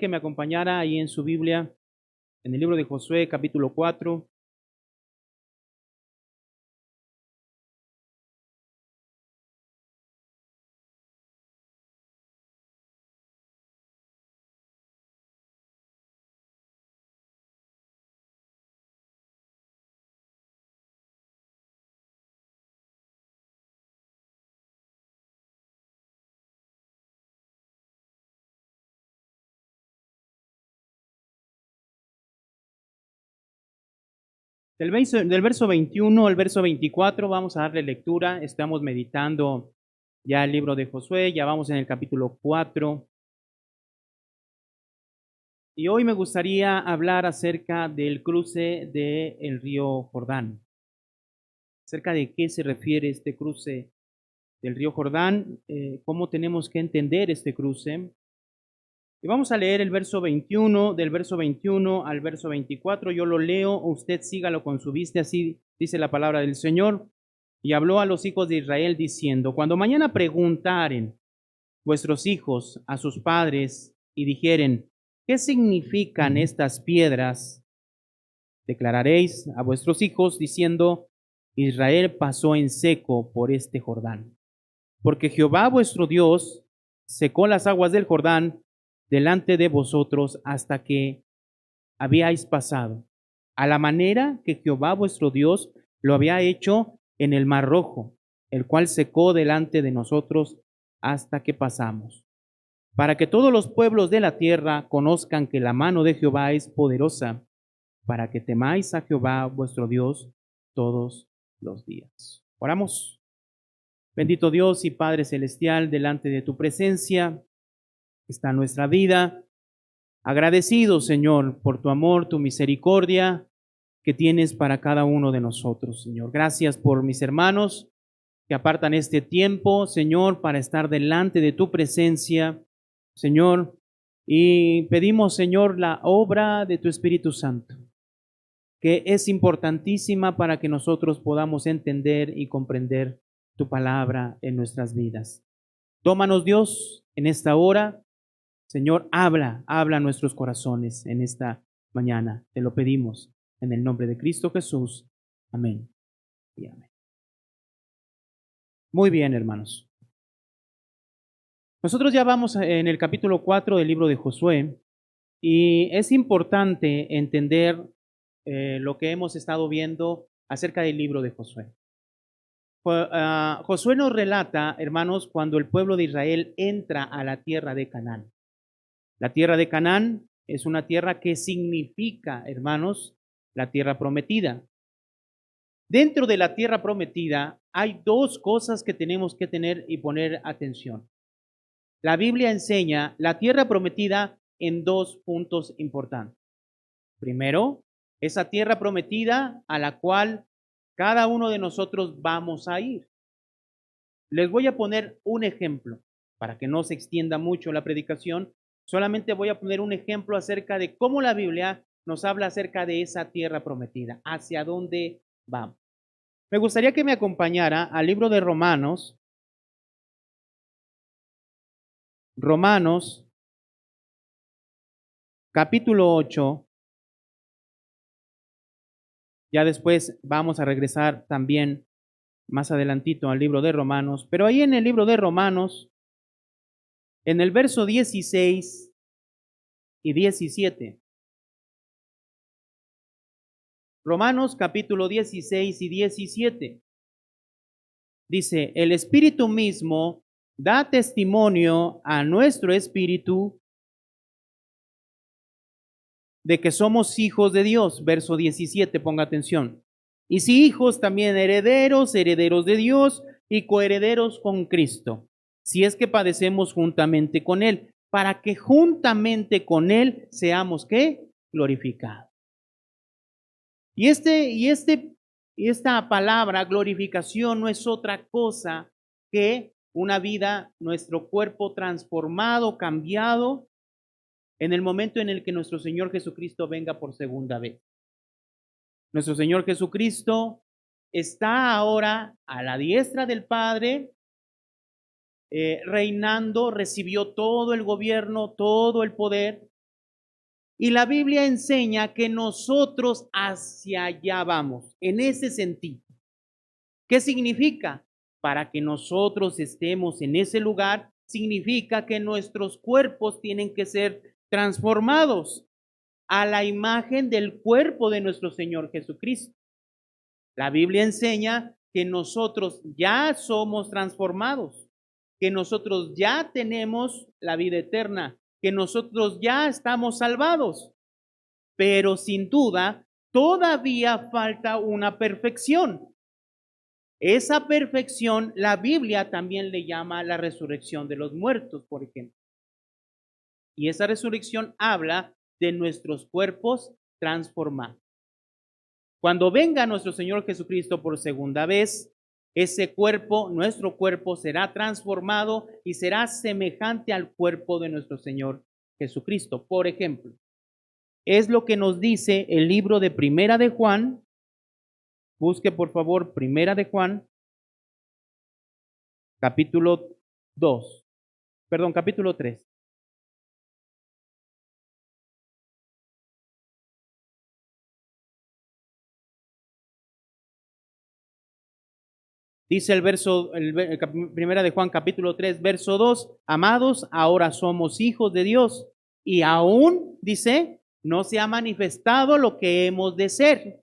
que me acompañara ahí en su Biblia, en el libro de Josué, capítulo 4. Del verso 21 al verso 24 vamos a darle lectura. Estamos meditando ya el libro de Josué, ya vamos en el capítulo 4. Y hoy me gustaría hablar acerca del cruce del río Jordán. Acerca de qué se refiere este cruce del río Jordán, cómo tenemos que entender este cruce. Y vamos a leer el verso 21, del verso 21 al verso 24. Yo lo leo, usted sígalo con su vista, así dice la palabra del Señor. Y habló a los hijos de Israel diciendo: cuando mañana preguntaren vuestros hijos a sus padres y dijeren: ¿qué significan estas piedras? Declararéis a vuestros hijos diciendo: Israel pasó en seco por este Jordán, porque Jehová vuestro Dios secó las aguas del Jordán delante de vosotros hasta que habíais pasado, a la manera que Jehová vuestro Dios lo había hecho en el Mar Rojo, el cual secó delante de nosotros hasta que pasamos, para que todos los pueblos de la tierra conozcan que la mano de Jehová es poderosa, para que temáis a Jehová vuestro Dios todos los días. Oramos. Bendito Dios y Padre Celestial, delante de tu presencia está nuestra vida. Agradecido, Señor, por tu amor, tu misericordia que tienes para cada uno de nosotros, Señor. Gracias por mis hermanos que apartan este tiempo, Señor, para estar delante de tu presencia, Señor. Y pedimos, Señor, la obra de tu Espíritu Santo, que es importantísima para que nosotros podamos entender y comprender tu palabra en nuestras vidas. Tómanos, Dios, en esta hora. Señor, habla a nuestros corazones en esta mañana. Te lo pedimos en el nombre de Cristo Jesús. Amén y amén. Muy bien, hermanos. Nosotros ya vamos en el capítulo 4 del libro de Josué y es importante entender lo que hemos estado viendo acerca del libro de Josué. Josué nos relata, hermanos, cuando el pueblo de Israel entra a la tierra de Canaán. La tierra de Canaán es una tierra que significa, hermanos, la tierra prometida. Dentro de la tierra prometida hay dos cosas que tenemos que tener y poner atención. La Biblia enseña la tierra prometida en dos puntos importantes. Primero, esa tierra prometida a la cual cada uno de nosotros vamos a ir. Les voy a poner un ejemplo para que no se extienda mucho la predicación. Solamente voy a poner un ejemplo acerca de cómo la Biblia nos habla acerca de esa tierra prometida, hacia dónde vamos. Me gustaría que me acompañara al libro de Romanos. Romanos, capítulo 8. Ya después vamos a regresar también más adelantito al libro de Romanos. Pero ahí en el libro de Romanos, en el verso 16 y 17. Romanos capítulo 16 y 17. Dice: el Espíritu mismo da testimonio a nuestro espíritu de que somos hijos de Dios. Verso 17, ponga atención. Y si hijos, también herederos, herederos de Dios y coherederos con Cristo, si es que padecemos juntamente con Él, para que juntamente con Él seamos, ¿qué? Glorificados. Y esta palabra glorificación no es otra cosa que una vida, nuestro cuerpo transformado, cambiado, en el momento en el que nuestro Señor Jesucristo venga por segunda vez. Nuestro Señor Jesucristo está ahora a la diestra del Padre, reinando, recibió todo el gobierno, todo el poder, Y la Biblia enseña que nosotros hacia allá vamos, en ese sentido. ¿Qué significa? Para que nosotros estemos en ese lugar, significa que nuestros cuerpos tienen que ser transformados a la imagen del cuerpo de nuestro Señor Jesucristo. La Biblia enseña que nosotros ya somos transformados, que nosotros ya tenemos la vida eterna, que nosotros ya estamos salvados, pero sin duda todavía falta una perfección. Esa perfección, la Biblia también le llama la resurrección de los muertos, por ejemplo. Y esa resurrección habla de nuestros cuerpos transformados. Cuando venga nuestro Señor Jesucristo por segunda vez, ese cuerpo, nuestro cuerpo, será transformado y será semejante al cuerpo de nuestro Señor Jesucristo. Por ejemplo, es lo que nos dice el libro de Primera de Juan. Busque por favor Primera de Juan, capítulo 3. Dice Primera de Juan, capítulo 3, verso 2, amados, ahora somos hijos de Dios y aún, dice, no se ha manifestado lo que hemos de ser.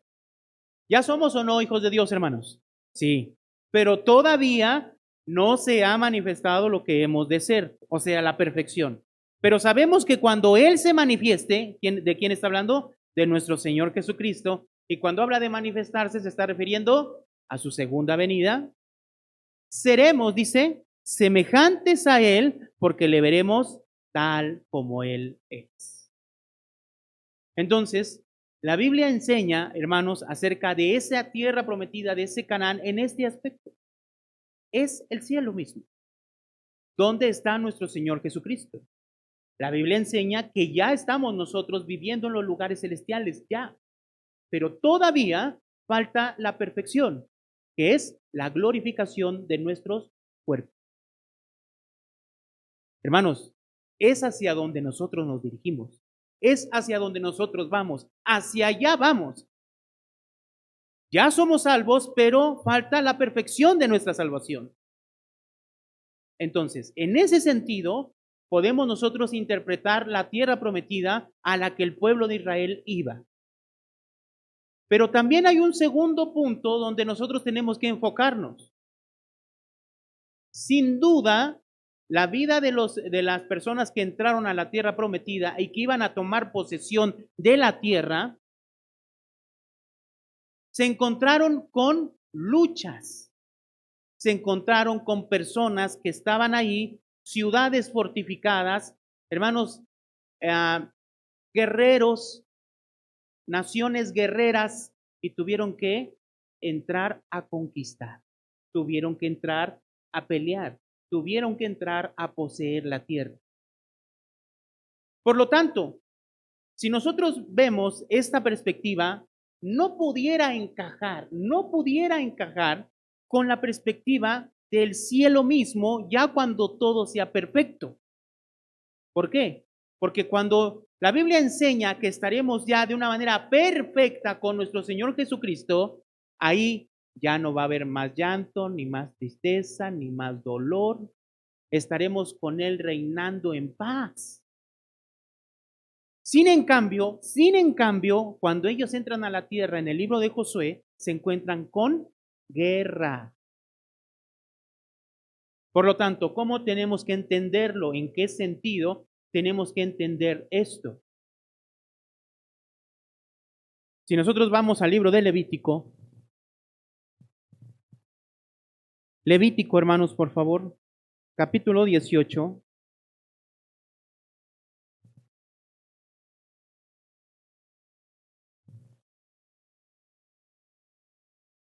¿Ya somos o no hijos de Dios, hermanos? Sí, pero todavía no se ha manifestado lo que hemos de ser, o sea, la perfección. Pero sabemos que cuando Él se manifieste, ¿de quién está hablando? De nuestro Señor Jesucristo. Y cuando habla de manifestarse, se está refiriendo a su segunda venida. Seremos, dice, semejantes a Él, porque le veremos tal como Él es. Entonces, la Biblia enseña, hermanos, acerca de esa tierra prometida, de ese Canaán, en este aspecto. Es el cielo mismo. ¿Dónde está nuestro Señor Jesucristo? La Biblia enseña que ya estamos nosotros viviendo en los lugares celestiales, ya. Pero todavía falta la perfección, que es la glorificación de nuestros cuerpos. Hermanos, es hacia donde nosotros nos dirigimos. Es hacia donde nosotros vamos. Hacia allá vamos. Ya somos salvos, pero falta la perfección de nuestra salvación. Entonces, en ese sentido, podemos nosotros interpretar la tierra prometida a la que el pueblo de Israel iba. Pero también hay un segundo punto donde nosotros tenemos que enfocarnos. Sin duda, la vida de las personas que entraron a la tierra prometida y que iban a tomar posesión de la tierra, se encontraron con luchas, se encontraron con personas que estaban ahí, ciudades fortificadas, hermanos, guerreros, naciones guerreras, y tuvieron que entrar a conquistar, tuvieron que entrar a pelear, tuvieron que entrar a poseer la tierra. Por lo tanto, si nosotros vemos esta perspectiva, no pudiera encajar con la perspectiva del cielo mismo ya cuando todo sea perfecto. ¿Por qué? Porque cuando la Biblia enseña que estaremos ya de una manera perfecta con nuestro Señor Jesucristo, ahí ya no va a haber más llanto, ni más tristeza, ni más dolor. Estaremos con Él reinando en paz. Sin en cambio, cuando ellos entran a la tierra en el libro de Josué, se encuentran con guerra. Por lo tanto, ¿cómo tenemos que entenderlo? ¿En qué sentido tenemos que entender esto? Si nosotros vamos al libro de Levítico, hermanos, por favor, capítulo 18.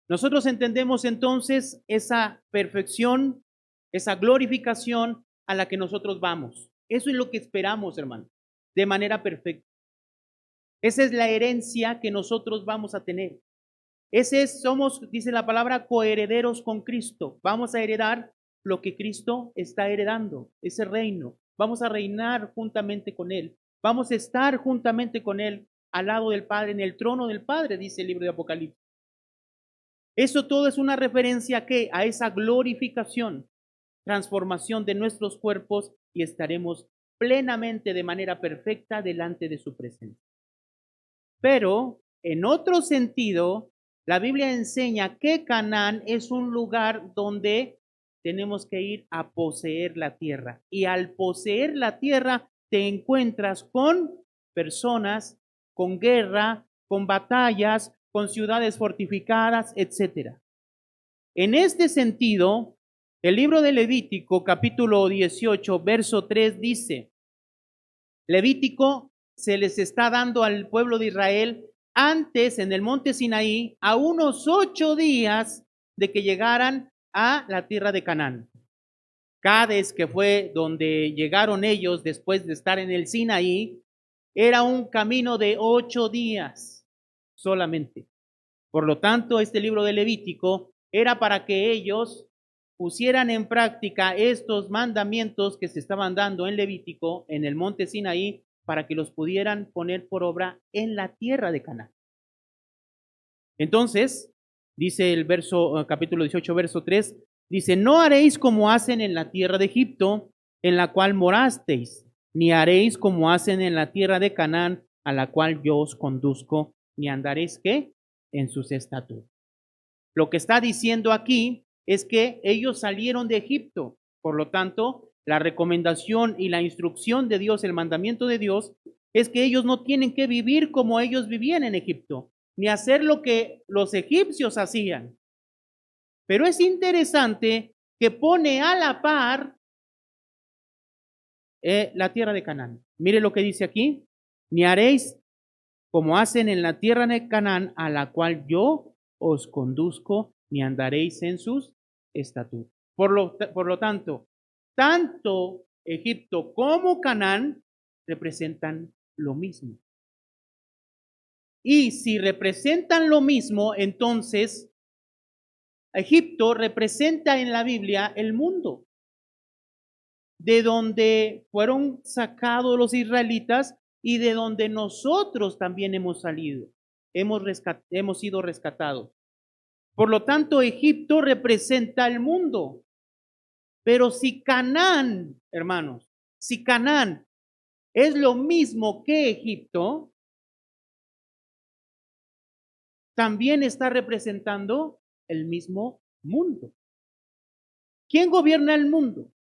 Nosotros entendemos entonces esa perfección, esa glorificación a la que nosotros vamos. Eso es lo que esperamos, hermano, de manera perfecta. Esa es la herencia que nosotros vamos a tener. Somos, dice la palabra, coherederos con Cristo. Vamos a heredar lo que Cristo está heredando, ese reino. Vamos a reinar juntamente con Él. vamos a estar juntamente con Él al lado del Padre, en el trono del Padre, dice el libro de Apocalipsis. Eso todo es una referencia ¿a qué? A esa glorificación, transformación de nuestros cuerpos y estaremos plenamente de manera perfecta delante de su presencia. Pero en otro sentido, la Biblia enseña que Canaán es un lugar donde tenemos que ir a poseer la tierra. Y al poseer la tierra te encuentras con personas, con guerra, con batallas, con ciudades fortificadas, etc. En este sentido, el libro de Levítico, capítulo 18, verso 3 dice, Levítico se les está dando al pueblo de Israel antes en el monte Sinaí a unos 8 días de que llegaran a la tierra de Canaán. Cades, que fue donde llegaron ellos después de estar en el Sinaí, era un camino de 8 días solamente. Por lo tanto, este libro de Levítico era para que ellos pusieran en práctica estos mandamientos que se estaban dando en Levítico, en el monte Sinaí, para que los pudieran poner por obra en la tierra de Canaán. Entonces, dice el capítulo 18, verso 3, dice, no haréis como hacen en la tierra de Egipto, en la cual morasteis, ni haréis como hacen en la tierra de Canaán, a la cual yo os conduzco, ni andaréis, ¿qué? En sus estatutos. Lo que está diciendo aquí es que ellos salieron de Egipto, por lo tanto, la recomendación y la instrucción de Dios, el mandamiento de Dios, es que ellos no tienen que vivir como ellos vivían en Egipto, ni hacer lo que los egipcios hacían. Pero es interesante que pone a la par la tierra de Canaán. Mire lo que dice aquí, ni haréis como hacen en la tierra de Canaán, a la cual yo os conduzco, ni andaréis en sus estatutos. Por lo tanto, tanto Egipto como Canaán representan lo mismo. Y si representan lo mismo, entonces Egipto representa en la Biblia el mundo, de donde fueron sacados los israelitas y de donde nosotros también hemos salido, hemos sido rescatados. Por lo tanto, Egipto representa el mundo. Pero si Canaán, hermanos, si Canaán es lo mismo que Egipto, también está representando el mismo mundo. ¿Quién gobierna el mundo?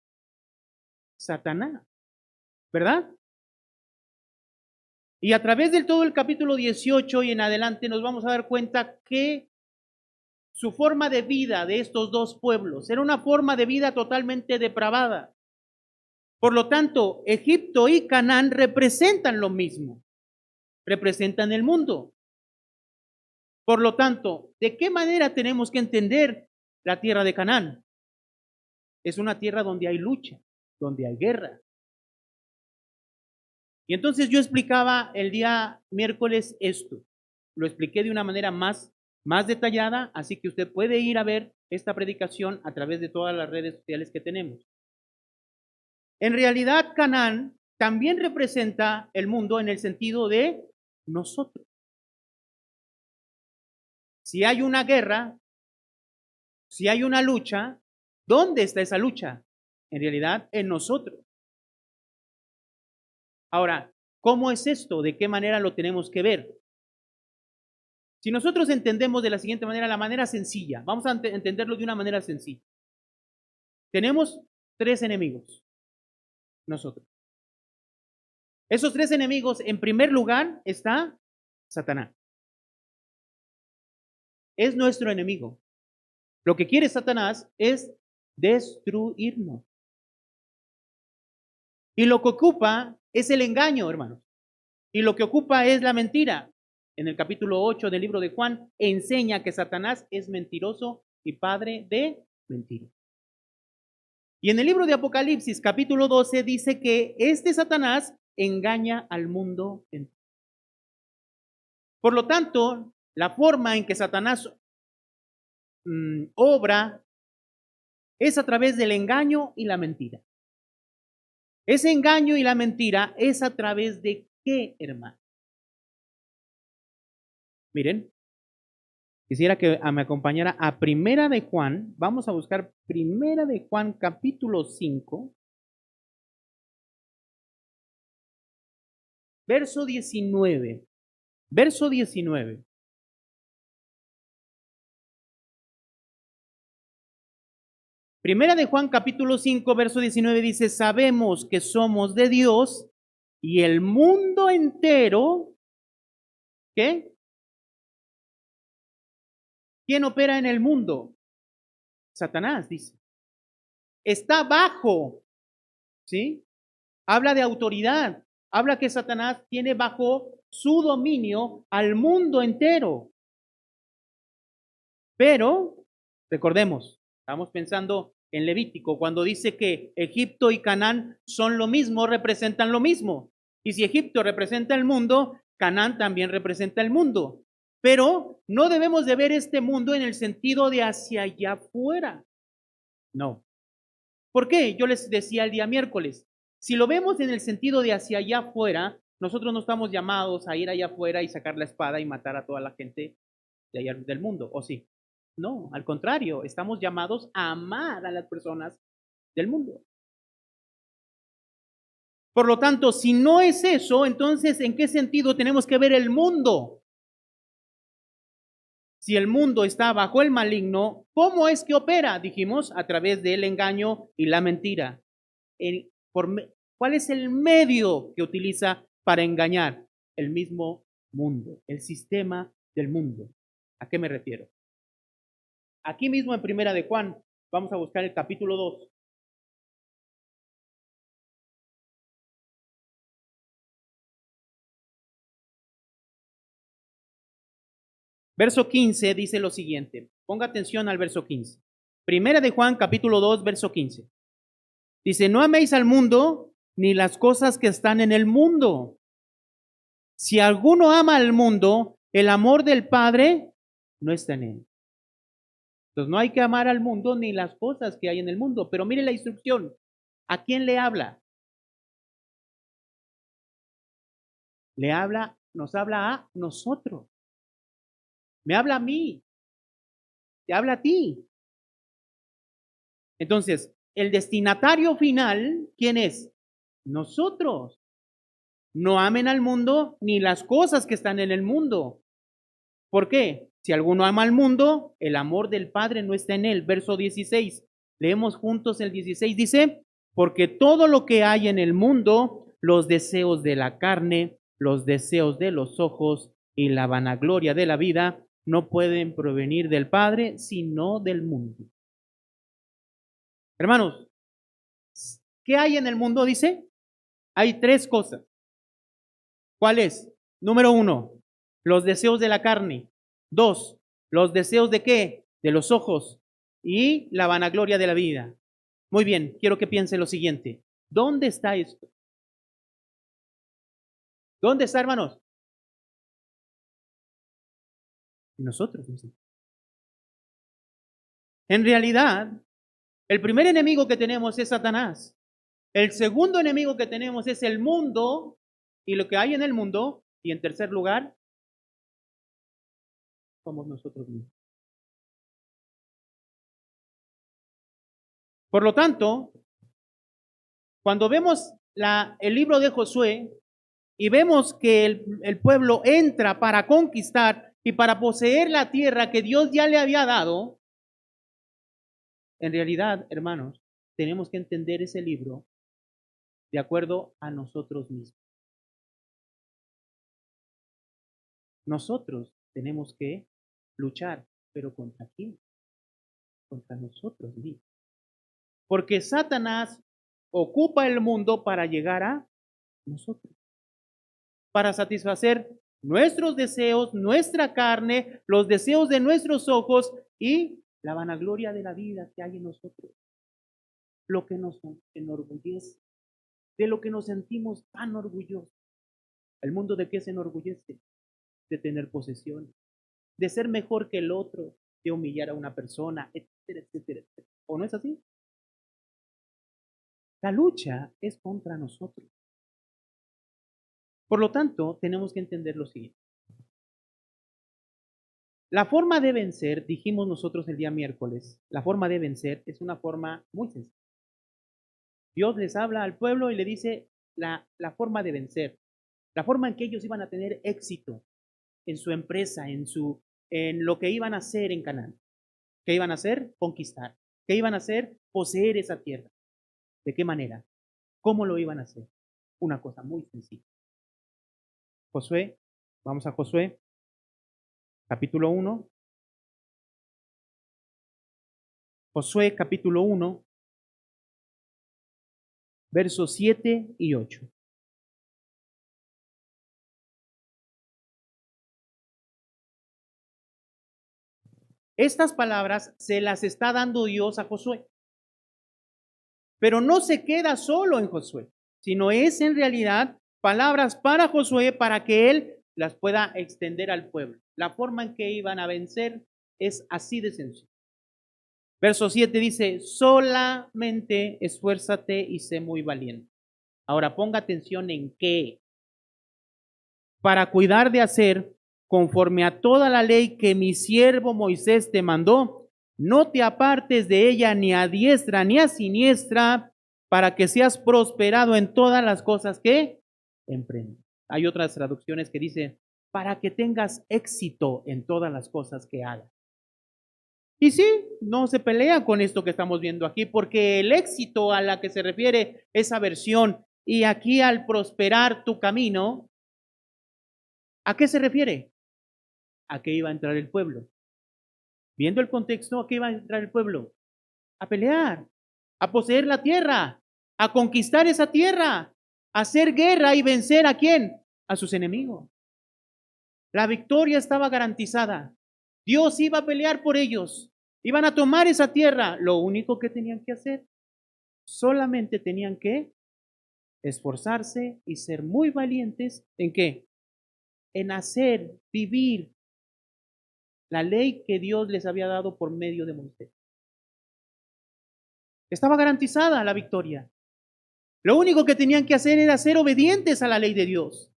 Satanás, ¿verdad? Y a través de todo el capítulo 18 y en adelante nos vamos a dar cuenta que su forma de vida de estos dos pueblos era una forma de vida totalmente depravada. Por lo tanto, Egipto y Canaán representan lo mismo, representan el mundo. Por lo tanto, ¿de qué manera tenemos que entender la tierra de Canaán? Es una tierra donde hay lucha, donde hay guerra. Y entonces yo explicaba el día miércoles esto. Lo expliqué de una manera más detallada, así que usted puede ir a ver esta predicación a través de todas las redes sociales que tenemos. En realidad, Canaán también representa el mundo en el sentido de nosotros. Si hay una guerra, si hay una lucha, ¿dónde está esa lucha? En realidad, en nosotros. Ahora, ¿cómo es esto? ¿De qué manera lo tenemos que ver? Si nosotros entendemos de la siguiente manera, la manera sencilla, vamos a entenderlo de una manera sencilla. Tenemos 3 enemigos, nosotros. Esos 3 enemigos, en primer lugar, está Satanás. Es nuestro enemigo. Lo que quiere Satanás es destruirnos. Y lo que ocupa es el engaño, hermanos. Y lo que ocupa es la mentira. En el capítulo 8 del libro de Juan, enseña que Satanás es mentiroso y padre de mentira. Y en el libro de Apocalipsis, capítulo 12, dice que este Satanás engaña al mundo entero. Por lo tanto, la forma en que Satanás obra es a través del engaño y la mentira. Ese engaño y la mentira es a través de qué, hermano? Miren, quisiera que me acompañara a Primera de Juan. Vamos a buscar Primera de Juan capítulo 5, verso 19. Verso 19. Primera de Juan capítulo 5, verso 19 dice, sabemos que somos de Dios y el mundo entero, ¿qué? ¿Quién opera en el mundo? Satanás, dice. Está bajo, ¿sí? Habla de autoridad, habla que Satanás tiene bajo su dominio al mundo entero. Pero, recordemos, estamos pensando en Levítico, cuando dice que Egipto y Canaán son lo mismo, representan lo mismo. Y si Egipto representa el mundo, Canaán también representa el mundo. Pero no debemos de ver este mundo en el sentido de hacia allá afuera. No. ¿Por qué? Yo les decía el día miércoles, si lo vemos en el sentido de hacia allá afuera, nosotros no estamos llamados a ir allá afuera y sacar la espada y matar a toda la gente de allá del mundo, ¿o sí? No, al contrario, estamos llamados a amar a las personas del mundo. Por lo tanto, si no es eso, entonces, ¿en qué sentido tenemos que ver el mundo? Si el mundo está bajo el maligno, ¿cómo es que opera? Dijimos, a través del engaño y la mentira. ¿Cuál es el medio que utiliza para engañar? El mismo mundo, el sistema del mundo. ¿A qué me refiero? Aquí mismo en Primera de Juan, vamos a buscar el capítulo 2. Verso 15 dice lo siguiente. Ponga atención al verso 15. Primera de Juan, capítulo 2, verso 15. Dice, no améis al mundo ni las cosas que están en el mundo. Si alguno ama al mundo, el amor del Padre no está en él. Entonces no hay que amar al mundo ni las cosas que hay en el mundo. Pero mire la instrucción. ¿A quién le habla? Nos habla a nosotros. Me habla a mí. Te habla a ti. Entonces, el destinatario final, ¿quién es? Nosotros. No amen al mundo ni las cosas que están en el mundo. ¿Por qué? Si alguno ama al mundo, el amor del Padre no está en él. Verso 16. Leemos juntos el 16. Dice, porque todo lo que hay en el mundo, los deseos de la carne, los deseos de los ojos y la vanagloria de la vida, no pueden provenir del Padre, sino del mundo. Hermanos, ¿qué hay en el mundo? Dice, hay tres cosas. ¿Cuál es? Número uno, los deseos de la carne. Dos, los deseos de qué? De los ojos. Y la vanagloria de la vida. Muy bien, quiero que piense lo siguiente. ¿Dónde está esto? ¿Dónde está, hermanos? En nosotros. En realidad, el primer enemigo que tenemos es Satanás. El segundo enemigo que tenemos es el mundo y lo que hay en el mundo. Y en tercer lugar, somos nosotros mismos. Por lo tanto, cuando vemos el libro de Josué y vemos que el pueblo entra para conquistar y para poseer la tierra que Dios ya le había dado, en realidad, hermanos, tenemos que entender ese libro de acuerdo a nosotros mismos. Nosotros tenemos que luchar, pero ¿contra quién? Contra nosotros mismos. Porque Satanás ocupa el mundo para llegar a nosotros, para satisfacer nuestros deseos, nuestra carne, los deseos de nuestros ojos y la vanagloria de la vida que hay en nosotros. Lo que nos enorgullece, de lo que nos sentimos tan orgullosos. ¿El mundo de qué se enorgullece? De tener posesiones, de ser mejor que el otro, de humillar a una persona, etcétera, etcétera, etcétera. ¿O no es así? La lucha es contra nosotros. Por lo tanto, tenemos que entender lo siguiente. La forma de vencer, dijimos nosotros el día miércoles, la forma de vencer es una forma muy sencilla. Dios les habla al pueblo y le dice la forma de vencer, la forma en que ellos iban a tener éxito en su empresa, en lo que iban a hacer en Canaán. ¿Qué iban a hacer? Conquistar. ¿Qué iban a hacer? Poseer esa tierra. ¿De qué manera? ¿Cómo lo iban a hacer? Una cosa muy sencilla. Josué, vamos a Josué, capítulo 1. Josué, capítulo 1, versos 7 y 8. Estas palabras se las está dando Dios a Josué. Pero no se queda solo en Josué, sino es en realidad palabras para Josué para que él las pueda extender al pueblo. La forma en que iban a vencer es así de sencillo. Verso 7 dice, solamente esfuérzate y sé muy valiente. Ahora ponga atención en qué. Para cuidar de hacer conforme a toda la ley que mi siervo Moisés te mandó, no te apartes de ella ni a diestra ni a siniestra, para que seas prosperado en todas las cosas que emprendes. Hay otras traducciones que dicen, para que tengas éxito en todas las cosas que hagas. Y sí, no se pelea con esto que estamos viendo aquí, porque el éxito a la que se refiere esa versión y aquí al prosperar tu camino, ¿a qué se refiere? ¿A qué iba a entrar el pueblo? Viendo el contexto, ¿a qué iba a entrar el pueblo? A pelear, a poseer la tierra, a conquistar esa tierra, a hacer guerra y vencer ¿a quién? A sus enemigos. La victoria estaba garantizada. Dios iba a pelear por ellos. Iban a tomar esa tierra. Lo único que tenían que hacer, solamente tenían que esforzarse y ser muy valientes. ¿En qué? En hacer, vivir la ley que Dios les había dado por medio de Moisés. Estaba garantizada la victoria. Lo único que tenían que hacer era ser obedientes a la ley de Dios.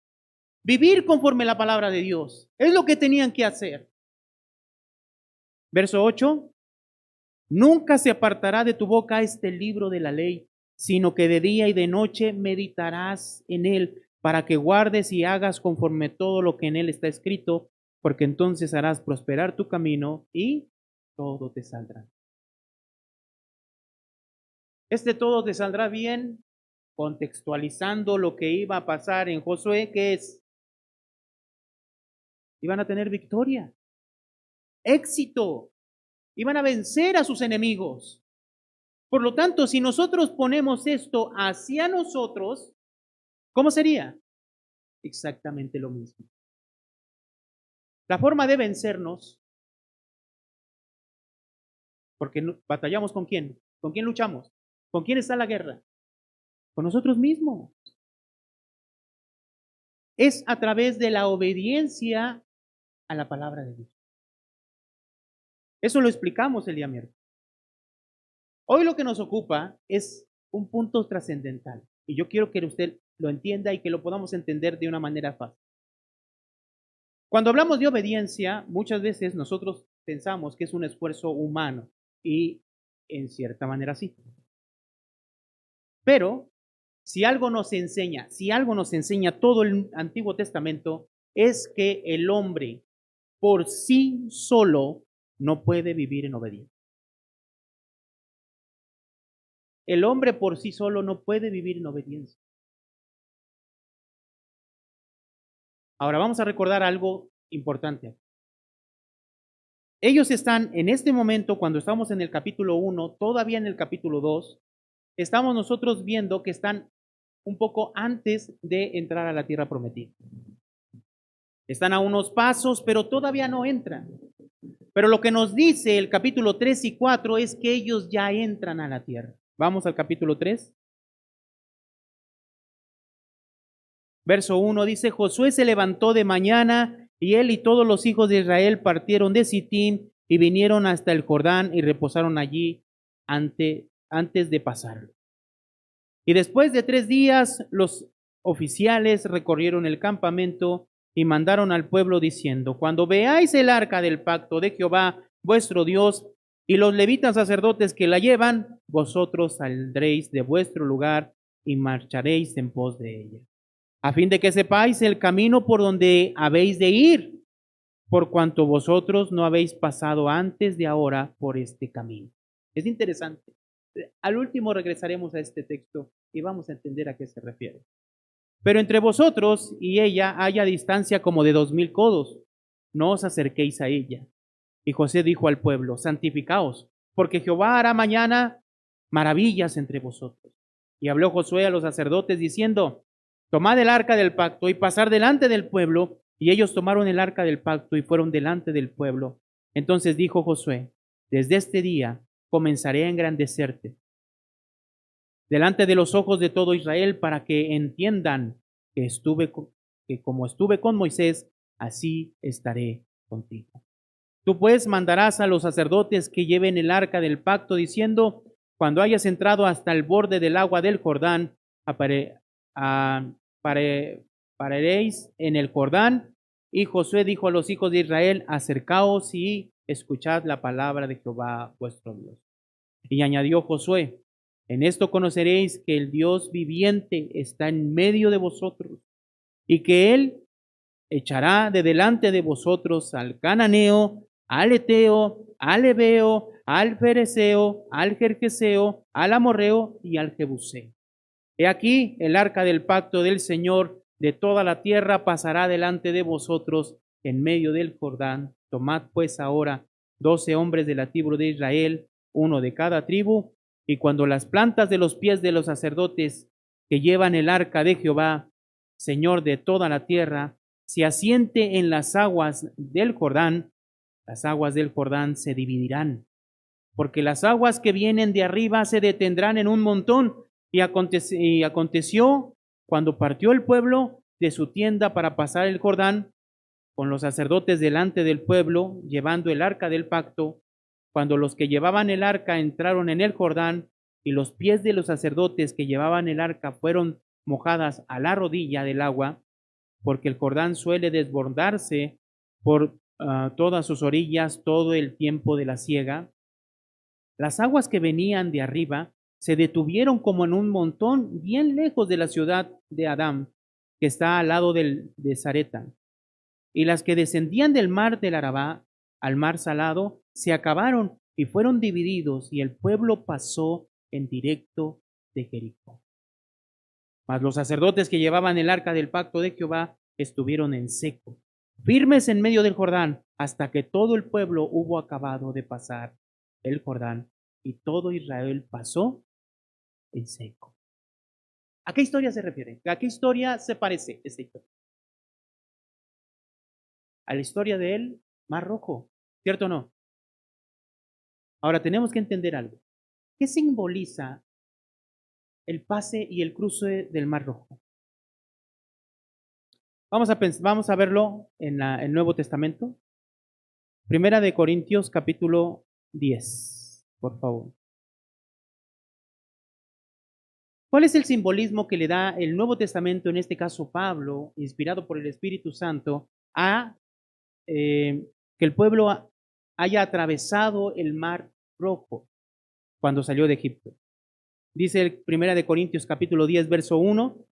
Vivir conforme a la palabra de Dios. Es lo que tenían que hacer. Verso 8. Nunca se apartará de tu boca este libro de la ley, sino que de día y de noche meditarás en él, para que guardes y hagas conforme todo lo que en él está escrito, porque entonces harás prosperar tu camino y todo te saldrá. Todo te saldrá bien, contextualizando lo que iba a pasar en Josué, que es, iban a tener victoria, éxito, iban a vencer a sus enemigos. Por lo tanto, si nosotros ponemos esto hacia nosotros, ¿cómo sería? Exactamente lo mismo. La forma de vencernos, porque batallamos ¿con quién? ¿Con quién luchamos? ¿Con quién está la guerra? Con nosotros mismos. Es a través de la obediencia a la palabra de Dios. Eso lo explicamos el día miércoles. Hoy lo que nos ocupa es un punto trascendental y yo quiero que usted lo entienda y que lo podamos entender de una manera fácil. Cuando hablamos de obediencia, muchas veces nosotros pensamos que es un esfuerzo humano y en cierta manera sí. Pero si algo nos enseña todo el Antiguo Testamento, es que el hombre por sí solo no puede vivir en obediencia. El hombre por sí solo no puede vivir en obediencia. Ahora vamos a recordar algo importante. Ellos están en este momento, cuando estamos en el capítulo 1, todavía en el capítulo 2, estamos nosotros viendo que están un poco antes de entrar a la tierra prometida. Están a unos pasos, pero todavía no entran. Pero lo que nos dice el capítulo 3 y 4 es que ellos ya entran a la tierra. Vamos al capítulo 3. Verso 1 dice, Josué se levantó de mañana y él y todos los hijos de Israel partieron de Sittim y vinieron hasta el Jordán y reposaron allí antes de pasarlo. Y después de 3 días los oficiales recorrieron el campamento y mandaron al pueblo diciendo: cuando veáis el arca del pacto de Jehová, vuestro Dios, y los levitas sacerdotes que la llevan, vosotros saldréis de vuestro lugar y marcharéis en pos de ella, a fin de que sepáis el camino por donde habéis de ir, por cuanto vosotros no habéis pasado antes de ahora por este camino. Es interesante. Al último regresaremos a este texto y vamos a entender a qué se refiere. Pero entre vosotros y ella haya distancia como de 2000 codos. No os acerquéis a ella. Y José dijo al pueblo: santificaos, porque Jehová hará mañana maravillas entre vosotros. Y habló Josué a los sacerdotes diciendo: tomad el arca del pacto y pasar delante del pueblo. Y ellos tomaron el arca del pacto y fueron delante del pueblo. Entonces dijo Josué: desde este día comenzaré a engrandecerte delante de los ojos de todo Israel, para que entiendan que como estuve con Moisés, así estaré contigo. Tú pues mandarás a los sacerdotes que lleven el arca del pacto, diciendo: cuando hayas entrado hasta el borde del agua del Jordán, pararéis en el Jordán. Y Josué dijo a los hijos de Israel: acercaos y escuchad la palabra de Jehová vuestro Dios. Y añadió Josué: en esto conoceréis que el Dios viviente está en medio de vosotros, y que Él echará de delante de vosotros al cananeo, al eteo, al ebeo, al fereceo, al jerjeseo, al amorreo y al jebuseo. He aquí el arca del pacto del Señor de toda la tierra pasará delante de vosotros en medio del Jordán. Tomad pues ahora 12 hombres de la tribu de Israel, uno de cada tribu, y cuando las plantas de los pies de los sacerdotes que llevan el arca de Jehová, Señor de toda la tierra, se asiente en las aguas del Jordán, las aguas del Jordán se dividirán, porque las aguas que vienen de arriba se detendrán en un montón. Y aconteció cuando partió el pueblo de su tienda para pasar el Jordán, con los sacerdotes delante del pueblo, llevando el arca del pacto, cuando los que llevaban el arca entraron en el Jordán, y los pies de los sacerdotes que llevaban el arca fueron mojadas a la rodilla del agua, porque el Jordán suele desbordarse por todas sus orillas todo el tiempo de la siega. Las aguas que venían de arriba se detuvieron como en un montón bien lejos de la ciudad de Adán, que está al lado de Zareta. Y las que descendían del mar del Arabá al mar salado se acabaron y fueron divididos, y el pueblo pasó en directo de Jericó. Mas los sacerdotes que llevaban el arca del pacto de Jehová estuvieron en seco, firmes en medio del Jordán, hasta que todo el pueblo hubo acabado de pasar el Jordán, y todo Israel pasó en seco. ¿A qué historia se refiere? ¿A qué historia se parece esta historia? A la historia del Mar Rojo, ¿cierto o no? Ahora tenemos que entender algo. ¿Qué simboliza el pase y el cruce del Mar Rojo? Vamos a verlo en el Nuevo Testamento. Primera de Corintios capítulo 10, por favor. ¿Cuál es el simbolismo que le da el Nuevo Testamento, en este caso Pablo, inspirado por el Espíritu Santo, a que el pueblo haya atravesado el Mar Rojo cuando salió de Egipto? Dice Primera de Corintios capítulo 10, verso 1,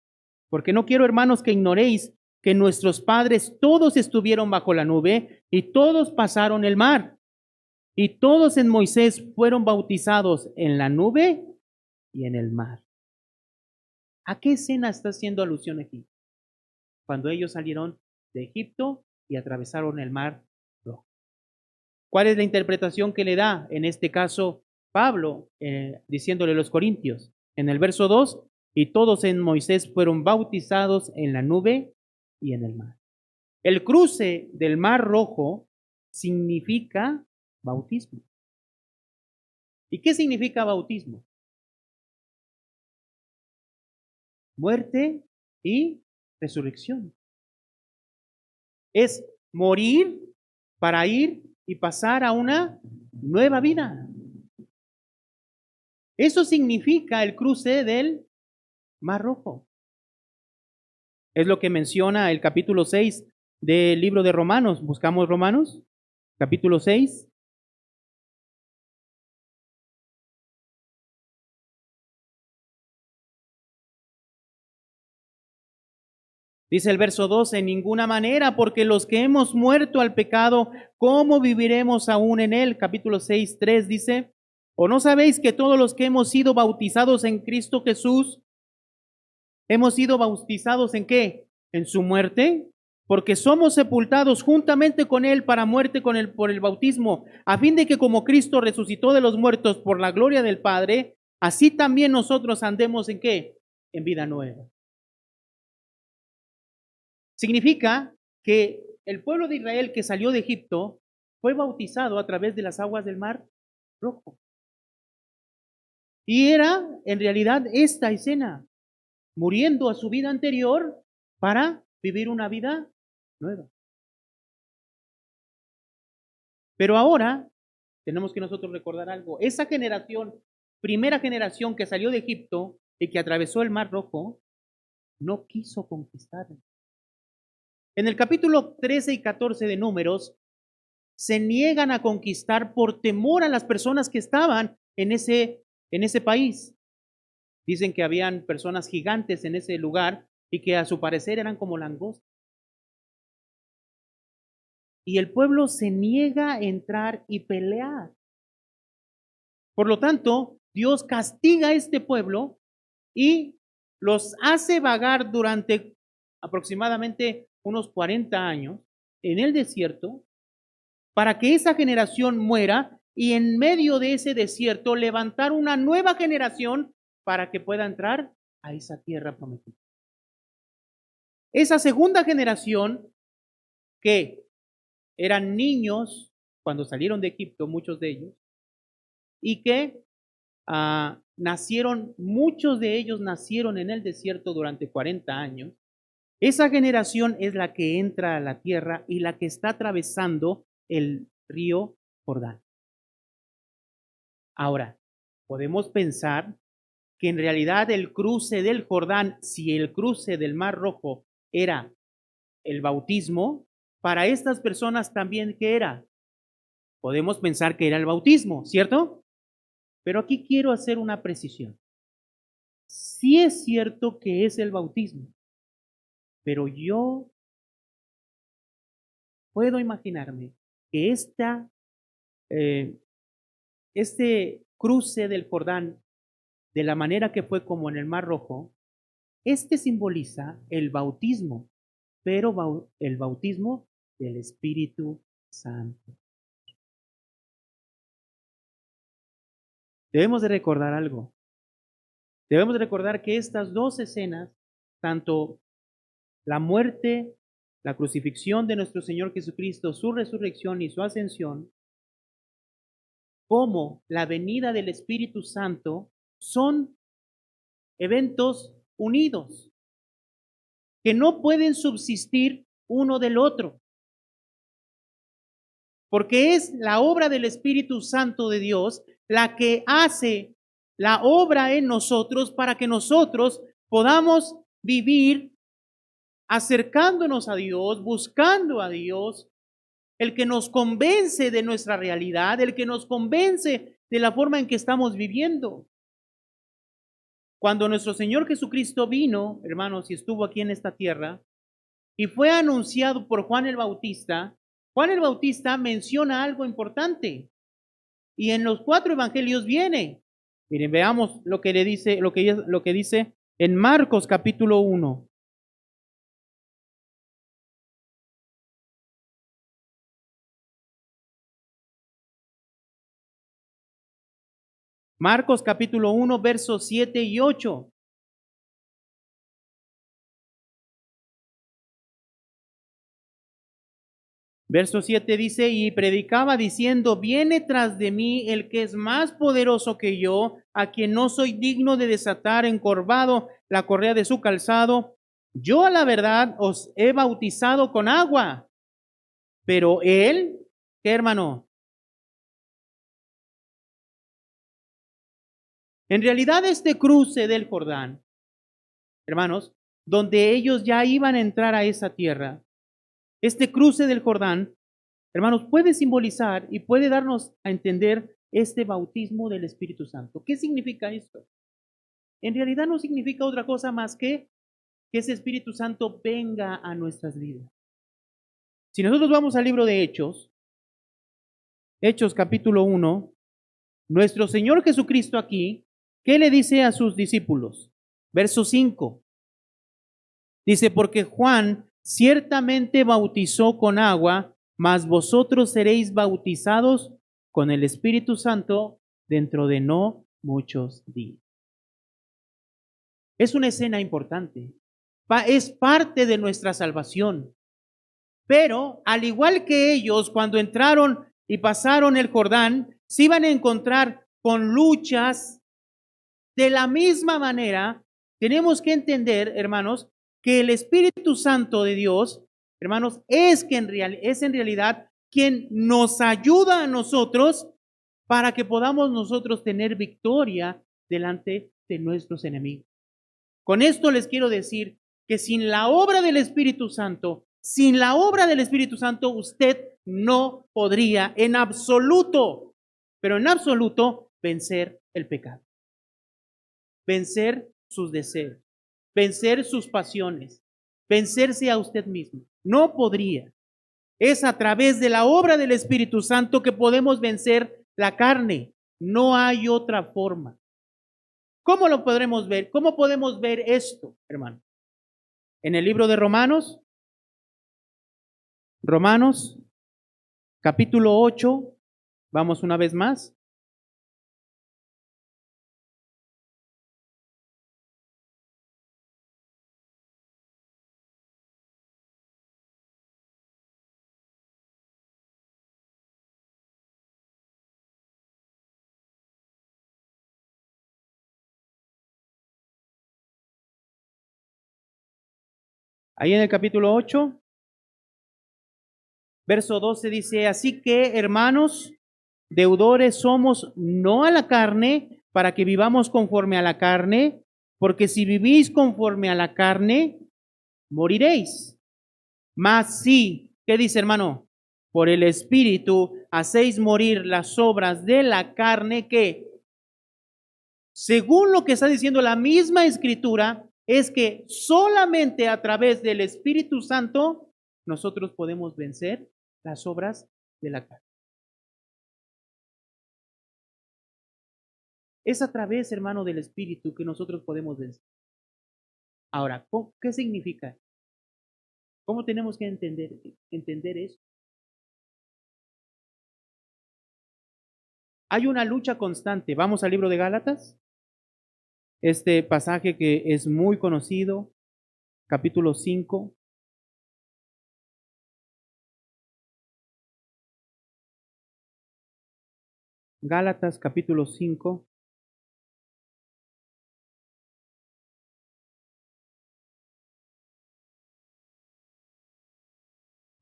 porque no quiero, hermanos, que ignoréis que nuestros padres todos estuvieron bajo la nube y todos pasaron el mar, y todos en Moisés fueron bautizados en la nube y en el mar. ¿A qué escena está haciendo alusión aquí? Cuando ellos salieron de Egipto y atravesaron el Mar Rojo. ¿Cuál es la interpretación que le da en este caso Pablo, diciéndole a los corintios? En el verso 2, y todos en Moisés fueron bautizados en la nube y en el mar. El cruce del Mar Rojo significa bautismo. ¿Y qué significa bautismo? Muerte y resurrección. Es morir para ir y pasar a una nueva vida. Eso significa el cruce del Mar Rojo. Es lo que menciona el capítulo 6 del libro de Romanos. Buscamos Romanos, capítulo 6. Dice el verso 12, en ninguna manera, porque los que hemos muerto al pecado, ¿cómo viviremos aún en él? Capítulo 6, 3 dice, ¿o no sabéis que todos los que hemos sido bautizados en Cristo Jesús, hemos sido bautizados en qué? En su muerte, porque somos sepultados juntamente con él para muerte con él por el bautismo, a fin de que como Cristo resucitó de los muertos por la gloria del Padre, así también nosotros andemos en qué? En vida nueva. Significa que el pueblo de Israel que salió de Egipto fue bautizado a través de las aguas del Mar Rojo. Y era en realidad esta escena, muriendo a su vida anterior para vivir una vida nueva. Pero ahora tenemos que nosotros recordar algo. Esa generación, primera generación que salió de Egipto y que atravesó el Mar Rojo, no quiso conquistar. En el capítulo 13 y 14 de Números, se niegan a conquistar por temor a las personas que estaban en ese país. Dicen que habían personas gigantes en ese lugar y que a su parecer eran como langostas. Y el pueblo se niega a entrar y pelear. Por lo tanto, Dios castiga a este pueblo y los hace vagar durante aproximadamente unos 40 años en el desierto para que esa generación muera y en medio de ese desierto levantar una nueva generación para que pueda entrar a esa tierra prometida. Esa segunda generación, que eran niños cuando salieron de Egipto, muchos de ellos, y que muchos de ellos nacieron en el desierto durante 40 años, esa generación es la que entra a la tierra y la que está atravesando el río Jordán. Ahora, podemos pensar que en realidad el cruce del Jordán, si el cruce del Mar Rojo era el bautismo, para estas personas también, ¿qué era? Podemos pensar que era el bautismo, ¿cierto? Pero aquí quiero hacer una precisión. Sí es cierto que es el bautismo, pero yo puedo imaginarme que este cruce del Jordán, de la manera que fue como en el Mar Rojo, simboliza el bautismo, pero el bautismo del Espíritu Santo. Debemos de recordar algo. Debemos de recordar que estas dos escenas, tanto la muerte, la crucifixión de nuestro Señor Jesucristo, su resurrección y su ascensión, como la venida del Espíritu Santo, son eventos unidos, que no pueden subsistir uno del otro, porque es la obra del Espíritu Santo de Dios la que hace la obra en nosotros para que nosotros podamos vivir acercándonos a Dios, buscando a Dios, el que nos convence de nuestra realidad, el que nos convence de la forma en que estamos viviendo. Cuando nuestro Señor Jesucristo vino, hermanos, y estuvo aquí en esta tierra, y fue anunciado por Juan el Bautista menciona algo importante. Y en los 4 evangelios viene. Miren, veamos lo que le dice, lo que dice en Marcos capítulo 1. Marcos capítulo 1, versos 7 y 8. Verso 7 dice, y predicaba diciendo, viene tras de mí el que es más poderoso que yo, a quien no soy digno de desatar encorvado la correa de su calzado. Yo a la verdad os he bautizado con agua, pero él, ¿qué hermano? En realidad este cruce del Jordán, hermanos, donde ellos ya iban a entrar a esa tierra, este cruce del Jordán, hermanos, puede simbolizar y puede darnos a entender este bautismo del Espíritu Santo. ¿Qué significa esto? En realidad no significa otra cosa más que ese Espíritu Santo venga a nuestras vidas. Si nosotros vamos al libro de Hechos, Hechos capítulo 1, nuestro Señor Jesucristo aquí, ¿qué le dice a sus discípulos? Verso 5. Dice, porque Juan ciertamente bautizó con agua, mas vosotros seréis bautizados con el Espíritu Santo dentro de no muchos días. Es una escena importante. Es parte de nuestra salvación. Pero, al igual que ellos, cuando entraron y pasaron el Jordán, se iban a encontrar con luchas. De la misma manera, tenemos que entender, hermanos, que el Espíritu Santo de Dios, hermanos, es en realidad quien nos ayuda a nosotros para que podamos nosotros tener victoria delante de nuestros enemigos. Con esto les quiero decir que sin la obra del Espíritu Santo, usted no podría en absoluto, pero en absoluto, vencer el pecado. Vencer sus deseos, vencer sus pasiones, vencerse a usted mismo. No podría. Es a través de la obra del Espíritu Santo que podemos vencer la carne. No hay otra forma. ¿Cómo lo podremos ver? ¿Cómo podemos ver esto, hermano? En el libro de Romanos, capítulo 8, vamos una vez más. Ahí en el capítulo 8, verso 12 dice, así que, hermanos, deudores somos no a la carne, para que vivamos conforme a la carne, porque si vivís conforme a la carne, moriréis. Mas sí, ¿qué dice, hermano? Por el Espíritu hacéis morir las obras de la carne que, según lo que está diciendo la misma Escritura, es que solamente a través del Espíritu Santo nosotros podemos vencer las obras de la carne. Es a través, hermano, del Espíritu que nosotros podemos vencer. Ahora, ¿qué significa? ¿Cómo tenemos que entender eso? Hay una lucha constante. Vamos al libro de Gálatas. Este pasaje que es muy conocido, capítulo 5. Gálatas, capítulo 5.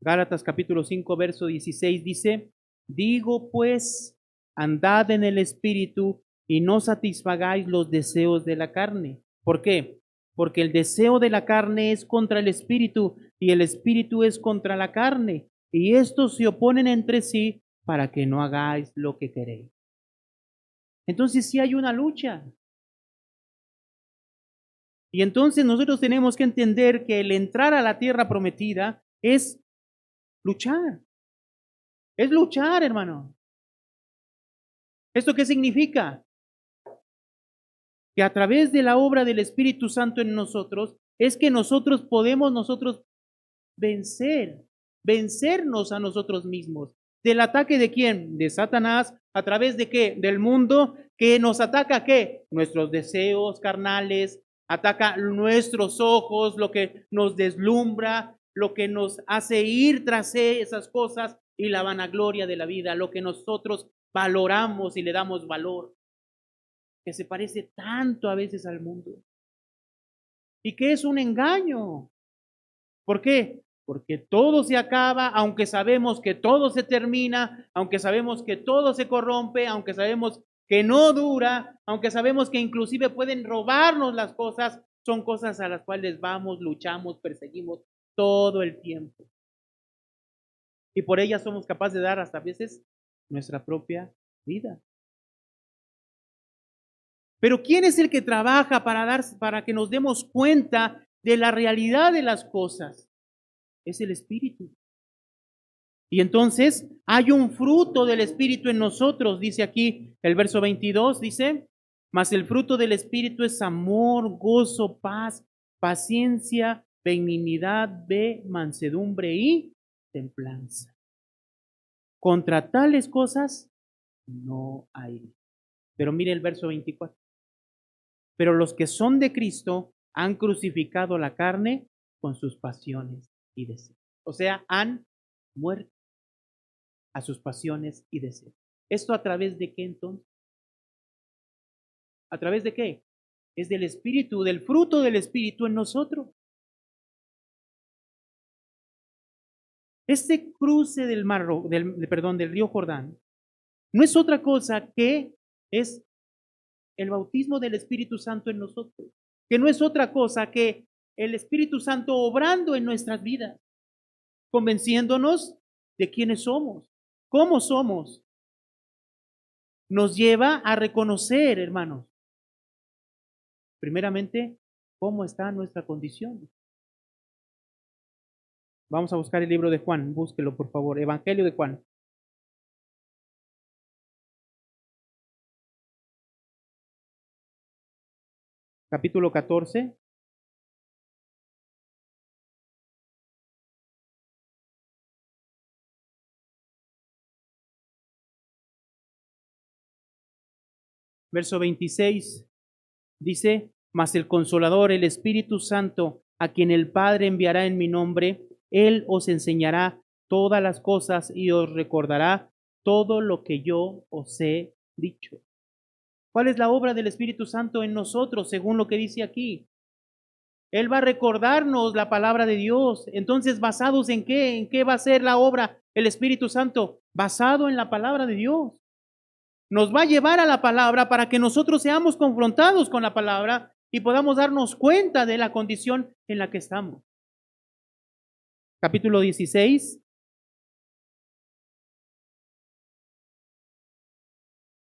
Gálatas, capítulo 5, verso 16 dice, digo pues, andad en el Espíritu y no satisfagáis los deseos de la carne. ¿Por qué? Porque el deseo de la carne es contra el Espíritu y el Espíritu es contra la carne. Y estos se oponen entre sí para que no hagáis lo que queréis. Entonces sí hay una lucha. Y entonces nosotros tenemos que entender que el entrar a la tierra prometida es luchar. Es luchar, hermano. ¿Esto qué significa? Que a través de la obra del Espíritu Santo en nosotros, es que nosotros podemos vencernos a nosotros mismos. ¿Del ataque de quién? De Satanás. ¿A través de qué? Del mundo que nos ataca, ¿qué? Nuestros deseos carnales, ataca nuestros ojos, lo que nos deslumbra, lo que nos hace ir tras esas cosas y la vanagloria de la vida, lo que nosotros valoramos y le damos valor, que se parece tanto a veces al mundo y que es un engaño. ¿Por qué? Porque todo se acaba, aunque sabemos que todo se termina, aunque sabemos que todo se corrompe, aunque sabemos que no dura, aunque sabemos que inclusive pueden robarnos las cosas, son cosas a las cuales vamos, luchamos, perseguimos todo el tiempo. Y por ellas somos capaces de dar hasta a veces nuestra propia vida. Pero ¿quién es el que trabaja para que nos demos cuenta de la realidad de las cosas? Es el Espíritu. Y entonces hay un fruto del Espíritu en nosotros, dice aquí el verso 22, dice, mas el fruto del Espíritu es amor, gozo, paz, paciencia, benignidad, fe, mansedumbre y templanza. Contra tales cosas no hay. Pero mire el verso 24. Pero los que son de Cristo han crucificado la carne con sus pasiones y deseos. O sea, han muerto a sus pasiones y deseos. ¿Esto a través de qué entonces? ¿A través de qué? Es del Espíritu, del fruto del Espíritu en nosotros. Este cruce del del río Jordán no es otra cosa que es el bautismo del Espíritu Santo en nosotros, que no es otra cosa que el Espíritu Santo obrando en nuestras vidas, convenciéndonos de quiénes somos, cómo somos. Nos lleva a reconocer, hermanos, primeramente, cómo está nuestra condición. Vamos a buscar el libro de Juan, búsquelo por favor, Evangelio de Juan. Capítulo 14. Verso 26 dice, mas el Consolador, el Espíritu Santo, a quien el Padre enviará en mi nombre, Él os enseñará todas las cosas y os recordará todo lo que yo os he dicho. ¿Cuál es la obra del Espíritu Santo en nosotros, según lo que dice aquí? Él va a recordarnos la palabra de Dios. Entonces, ¿basados en qué? ¿En qué va a ser la obra el Espíritu Santo? Basado en la palabra de Dios. Nos va a llevar a la palabra para que nosotros seamos confrontados con la palabra y podamos darnos cuenta de la condición en la que estamos. Capítulo 16.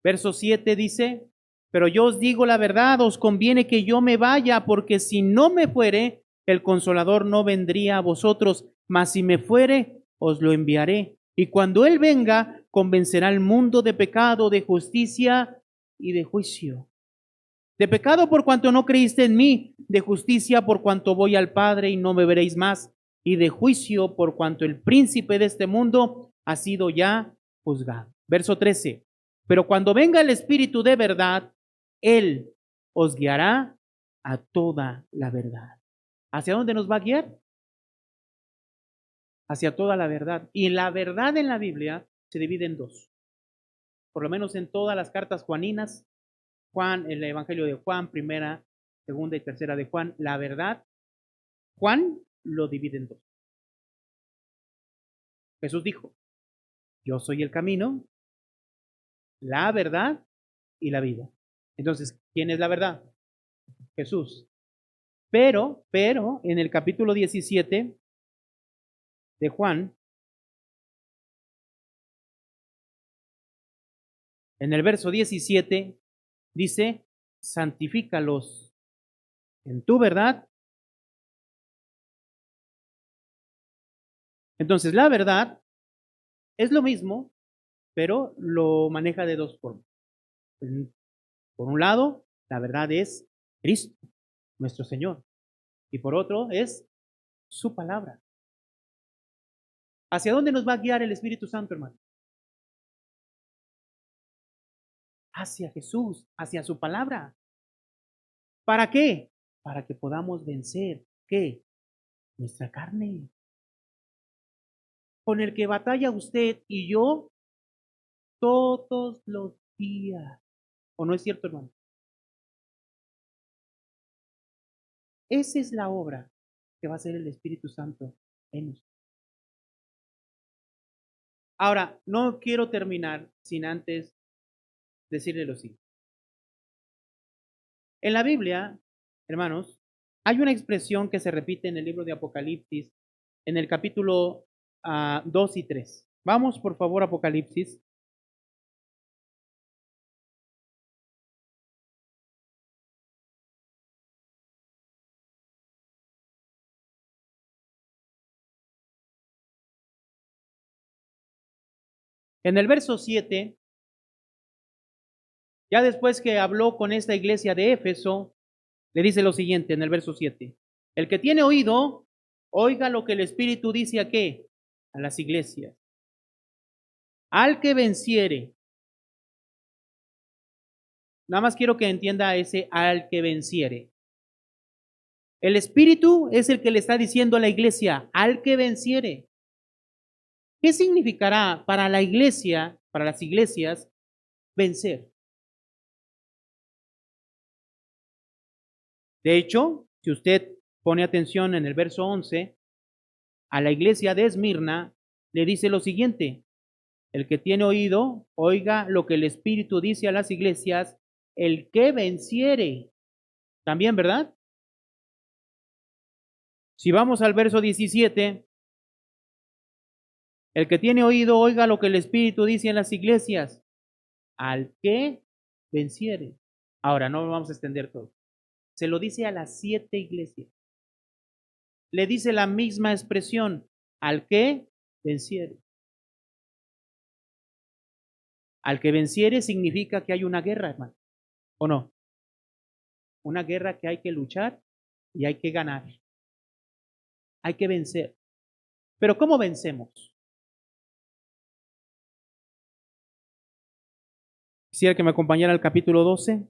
Verso 7 dice, pero yo os digo la verdad, os conviene que yo me vaya, porque si no me fuere, el Consolador no vendría a vosotros, mas si me fuere, os lo enviaré. Y cuando Él venga, convencerá al mundo de pecado, de justicia y de juicio. De pecado por cuanto no creíste en mí, de justicia por cuanto voy al Padre y no me veréis más, y de juicio por cuanto el príncipe de este mundo ha sido ya juzgado. Verso 13. Pero cuando venga el Espíritu de verdad, Él os guiará a toda la verdad. ¿Hacia dónde nos va a guiar? Hacia toda la verdad. Y la verdad en la Biblia se divide en dos. Por lo menos en todas las cartas juaninas, Juan, el Evangelio de Juan, primera, segunda y tercera de Juan, la verdad, Juan lo divide en dos. Jesús dijo, yo soy el camino, la verdad y la vida. Entonces, ¿quién es la verdad? Jesús. Pero, en el capítulo 17 de Juan, en el verso 17, dice, santifícalos en tu verdad. Entonces, la verdad es lo mismo, pero lo maneja de dos formas. Por un lado, la verdad es Cristo, nuestro Señor. Y por otro, es su palabra. ¿Hacia dónde nos va a guiar el Espíritu Santo, hermano? Hacia Jesús, hacia su palabra. ¿Para qué? Para que podamos vencer, ¿qué? Nuestra carne. Con el que batalla usted y yo todos los días. ¿O no es cierto, hermano? Esa es la obra que va a hacer el Espíritu Santo en nosotros. Ahora, no quiero terminar sin antes decirle lo siguiente. En la Biblia, hermanos, Hay una expresión que se repite en el libro de Apocalipsis, en el capítulo 2 y 3. Vamos, por favor, Apocalipsis. En el verso 7, ya después que habló con esta iglesia de Éfeso, le dice lo siguiente en el verso 7. El que tiene oído, oiga lo que el Espíritu dice a qué, a las iglesias. Al que venciere, nada más quiero que entienda ese al que venciere. El Espíritu es el que le está diciendo a la iglesia, al que venciere. ¿Qué significará para la iglesia, para las iglesias, vencer? De hecho, si usted pone atención en el verso 11, a la iglesia de Esmirna le dice lo siguiente: el que tiene oído, oiga lo que el Espíritu dice a las iglesias, el que venciere. También, ¿verdad? Si vamos al verso 17, el que tiene oído, oiga lo que el Espíritu dice en las iglesias, al que venciere. Ahora, no vamos a extender todo. Se lo dice a las 7 iglesias. Le dice la misma expresión, al que venciere. Al que venciere significa que hay una guerra, hermano. ¿O no? Una guerra que hay que luchar y hay que ganar. Hay que vencer. Pero ¿cómo vencemos? Quisiera que me acompañara al capítulo 12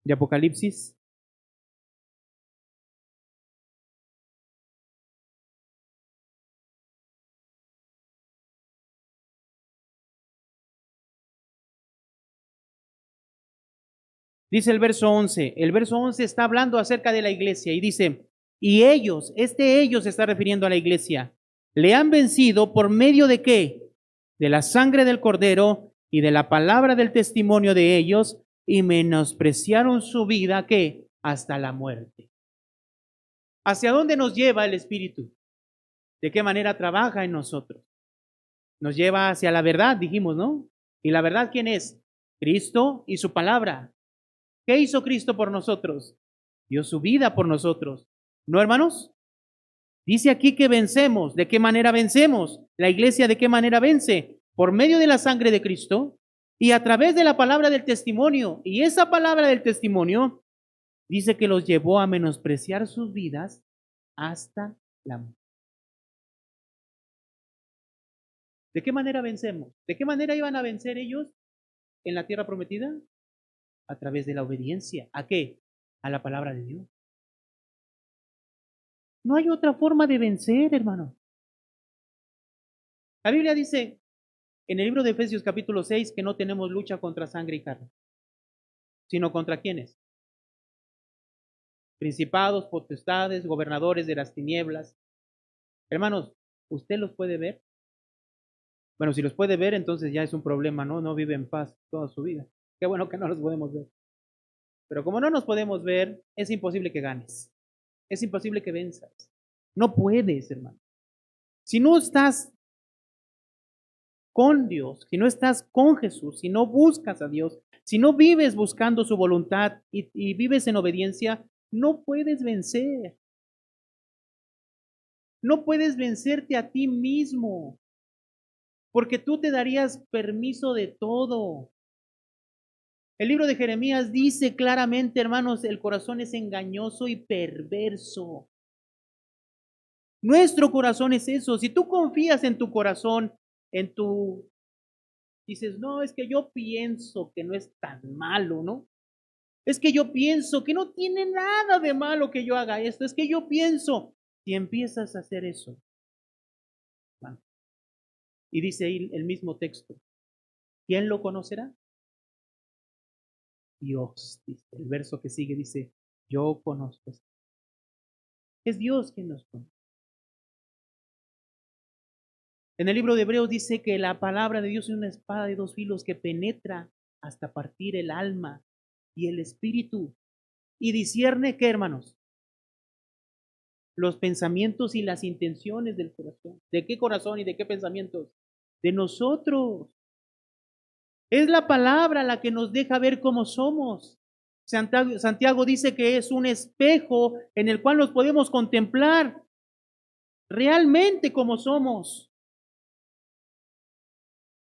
de Apocalipsis. Dice el verso 11 está hablando acerca de la iglesia y dice, y ellos, ellos se está refiriendo a la iglesia, le han vencido por medio de qué? De la sangre del cordero y de la palabra del testimonio de ellos, y menospreciaron su vida, ¿qué? Hasta la muerte. ¿Hacia dónde nos lleva el Espíritu? ¿De qué manera trabaja en nosotros? Nos lleva hacia la verdad, dijimos, ¿no? ¿Y la verdad quién es? Cristo y su palabra. ¿Qué hizo Cristo por nosotros? Dio su vida por nosotros. ¿No, hermanos? Dice aquí que vencemos. ¿De qué manera vencemos? La iglesia, ¿de qué manera vence? Por medio de la sangre de Cristo y a través de la palabra del testimonio. Y esa palabra del testimonio dice que los llevó a menospreciar sus vidas hasta la muerte. ¿De qué manera vencemos? ¿De qué manera iban a vencer ellos en la tierra prometida? A través de la obediencia. ¿A qué? A la palabra de Dios. No hay otra forma de vencer, hermano. La Biblia dice en el libro de Efesios capítulo 6 que no tenemos lucha contra sangre y carne, sino contra ¿quiénes? Principados, potestades, gobernadores de las tinieblas. Hermanos, ¿usted los puede ver? Bueno, si los puede ver, entonces ya es un problema, ¿no? No vive en paz toda su vida. Qué bueno que no los podemos ver. Pero como no nos podemos ver, es imposible que ganes. Es imposible que venzas. No puedes, hermano. Si no estás con Dios, si no estás con Jesús, si no buscas a Dios, si no vives buscando su voluntad y vives en obediencia, no puedes vencer. No puedes vencerte a ti mismo, porque tú te darías permiso de todo. El libro de Jeremías dice claramente, hermanos, el corazón es engañoso y perverso. Nuestro corazón es eso. Si tú confías en tu corazón, dices, no, es que yo pienso que no es tan malo, ¿no? Es que yo pienso que no tiene nada de malo que yo haga esto. Es que yo pienso, si empiezas a hacer eso, ¿no? Y dice ahí el mismo texto, ¿quién lo conocerá? Dios, dice. El verso que sigue dice, yo conozco. Es Dios quien nos conoce. En el libro de Hebreos dice que la palabra de Dios es una espada de 2 filos que penetra hasta partir el alma y el espíritu y discierne, ¿qué, hermanos? los pensamientos y las intenciones del corazón. ¿De qué corazón y de qué pensamientos? De nosotros. Es la palabra la que nos deja ver cómo somos. Santiago dice que es un espejo en el cual nos podemos contemplar realmente como somos.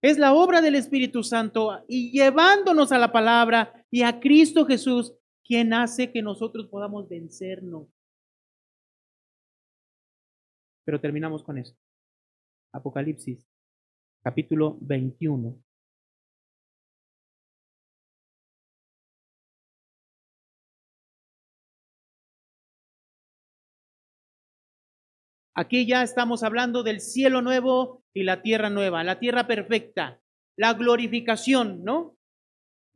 Es la obra del Espíritu Santo y llevándonos a la palabra y a Cristo Jesús, quien hace que nosotros podamos vencernos. Pero terminamos con esto. Apocalipsis, capítulo 21. Aquí ya estamos hablando del cielo nuevo y la tierra nueva, la tierra perfecta, la glorificación, ¿no?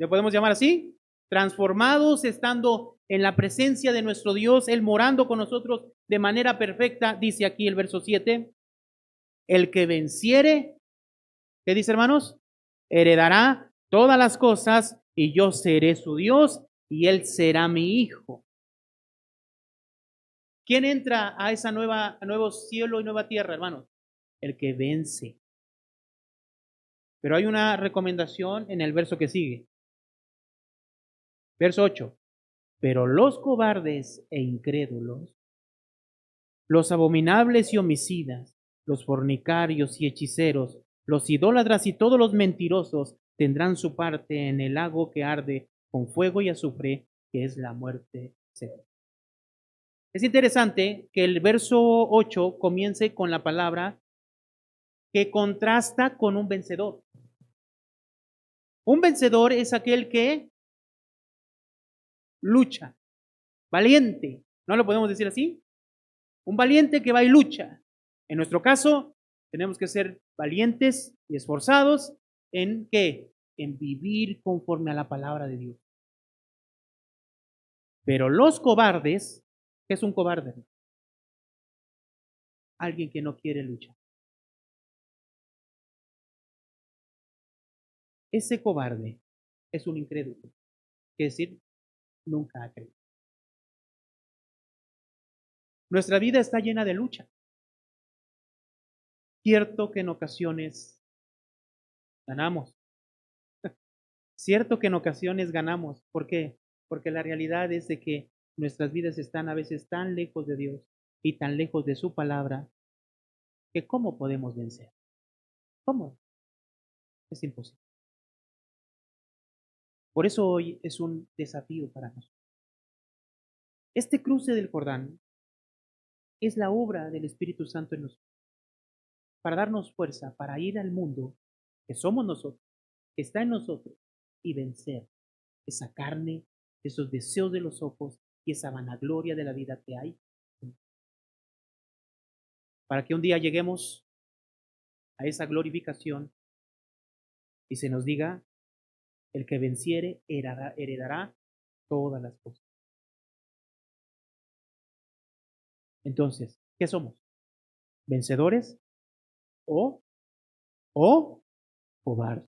¿Le podemos llamar así? Transformados, estando en la presencia de nuestro Dios, Él morando con nosotros de manera perfecta, dice aquí el verso 7, el que venciere, ¿qué dice, hermanos? Heredará todas las cosas y yo seré su Dios y Él será mi hijo. ¿Quién entra a esa nuevo cielo y nueva tierra, hermanos? El que vence. Pero hay una recomendación en el verso que sigue. Verso 8. Pero los cobardes e incrédulos, los abominables y homicidas, los fornicarios y hechiceros, los idólatras y todos los mentirosos tendrán su parte en el lago que arde con fuego y azufre, que es la muerte segunda. Es interesante que el verso 8 comience con la palabra que contrasta con un vencedor. Un vencedor es aquel que lucha, valiente, ¿no lo podemos decir así? Un valiente que va y lucha. En nuestro caso, tenemos que ser valientes y esforzados en ¿qué? En vivir conforme a la palabra de Dios. Pero los cobardes, ¿qué es un cobarde? Alguien que no quiere luchar. Ese cobarde es un incrédulo, es decir, nunca ha creído. Nuestra vida está llena de lucha. Cierto que en ocasiones ganamos. Cierto que en ocasiones ganamos. ¿Por qué? Porque la realidad es de que nuestras vidas están a veces tan lejos de Dios y tan lejos de su palabra que ¿cómo podemos vencer? ¿Cómo? Es imposible. Por eso hoy es un desafío para nosotros. Este cruce del Jordán es la obra del Espíritu Santo en nosotros, para darnos fuerza, para ir al mundo que somos nosotros, que está en nosotros, y vencer esa carne, esos deseos de los ojos y esa vanagloria de la vida que hay. Para que un día lleguemos a esa glorificación y se nos diga, el que venciere heredará todas las cosas. Entonces, ¿qué somos? ¿Vencedores o cobardes?